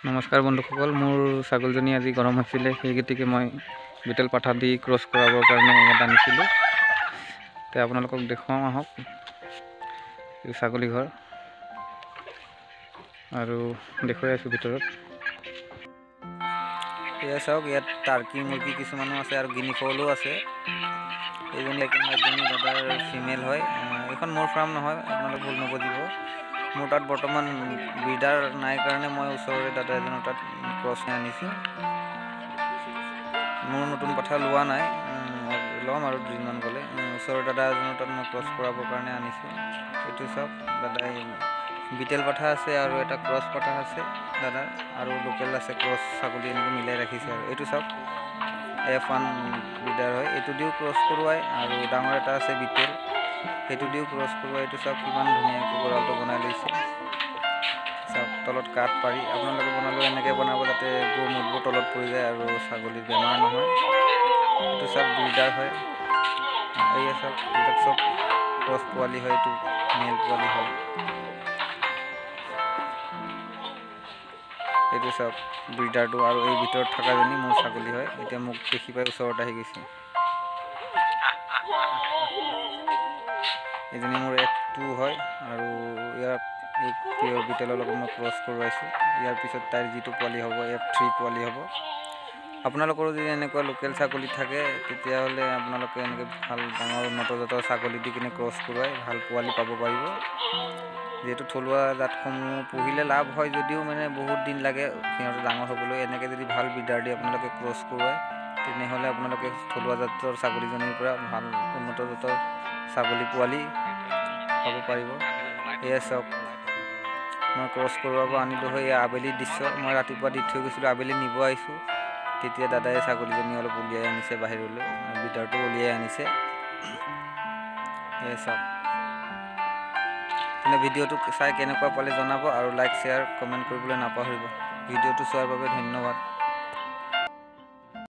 নমস্কাৰ বন্ধুসকল, মোৰ ছাগলজনী আজি গৰম হৈছিলে, সেই গতিকে মই বিটেল পাঠা দি ক্ৰছ কৰাবৰ কাৰণে এটা আনিছিলোঁ। তে আপোনালোকক দেখুৱাওঁ আহক। এই ছাগলী ঘৰ আৰু দেখুৱাই আছোঁ ভিতৰত। এয়া চাওক, ইয়াত টাৰ্কি মুৰ্গী কিছুমানো আছে আৰু গিনি ফলো আছে। এইজনী দাদাৰ ফিমেল হয়। এইখন মোৰ ফাৰ্ম নহয়, আপোনালোক ভুল নবুজিব। মোৰ তাত বৰ্তমান ব্ৰিডাৰ নাই কাৰণে মই ওচৰৰে দাদা এজনৰ তাত ক্ৰছ আনিছোঁ। মোৰ নতুন পাঠা লোৱা নাই, ল'ম আৰু দুদিনমান গ'লে। ওচৰৰ দাদা এজনৰ তাত মই ক্ৰছ কৰাবৰ কাৰণে আনিছোঁ। এইটো চাওক, দাদাই বিটেল পাঠা আছে আৰু এটা ক্ৰছ পাঠা আছে দাদাৰ, আৰু লোকেল আছে ক্ৰছ ছাগলী, এনেকৈ মিলাই ৰাখিছে। আৰু এইটো চাওক, F1 ব্ৰিডাৰ হয়, এইটো দিও ক্ৰছ কৰোৱাই। আৰু ডাঙৰ এটা আছে বিটেল, সেইটো দিও ক্ৰছ কৰোৱাই। এইটো চাওক কিমান ধুনীয়াকৈ গঁৰালটো বনাই লৈছে। চাওক, তলত কাঠ পাৰি আপোনালোকে বনালেও এনেকৈ বনাব যাতে গৰু মুখবোৰ তলত পৰি যায় আৰু ছাগলীৰ বেমাৰ নহয়। এইটো চাওক ব্ৰিডাৰ হয়। এইয়া চাওক, এইবিলাক চব ক্ৰছ পোৱালি হয়, এইটো মেল পোৱালি হয়। এইটো চাওক ব্ৰিডাৰটো, আৰু এই ভিতৰত থকাজনী মোৰ ছাগলী হয়। এতিয়া মোক দেখি পাই ওচৰত আহি গৈছে। এইজনী মোৰ F2 হয়, আৰু ইয়াৰ এই পিয়ৰ বিটেলৰ লগত মই ক্ৰছ কৰোৱাইছোঁ। ইয়াৰ পিছত তাইৰ যিটো পোৱালি হ'ব, F3 পোৱালি হ'ব। আপোনালোকৰো যদি এনেকুৱা লোকেল ছাগলী থাকে, তেতিয়াহ'লে আপোনালোকে এনেকৈ ভাল ডাঙৰ উন্নত জাতৰ ছাগলী দি কিনে ক্ৰছ কৰোৱাই ভাল পোৱালি পাব পাৰিব। যিহেতু থলুৱা জাতসমূহ পুহিলে লাভ হয় যদিও মানে বহুত দিন লাগে সিহঁতে ডাঙৰ হ'বলৈ। এনেকৈ যদি ভাল ব্ৰিডাৰ দি আপোনালোকে ক্ৰছ কৰোৱায়, তেনেহ'লে আপোনালোকে থলুৱা জাতৰ ছাগলীজনীৰ পৰা ভাল উন্নত জাতৰ ছাগলী পোৱালি পাব পাৰিব। এয়া চাওক, মই ক্ৰছ কৰোৱাব আনিলোঁ হয়। এয়া আবেলিৰ দৃশ্য। মই ৰাতিপুৱা দি থৈ গৈছিলোঁ, আবেলি নিব আহিছোঁ। তেতিয়া দাদাই ছাগলীজনী অলপ উলিয়াই আনিছে বাহিৰলৈ, ব্ৰিডাৰটো উলিয়াই আনিছে। এয়া চাওক। তেনে ভিডিঅ'টো চাই কেনেকুৱা পালে জনাব, আৰু লাইক, শ্বেয়াৰ, কমেণ্ট কৰিবলৈ নাপাহৰিব। ভিডিঅ'টো চোৱাৰ বাবে ধন্যবাদ।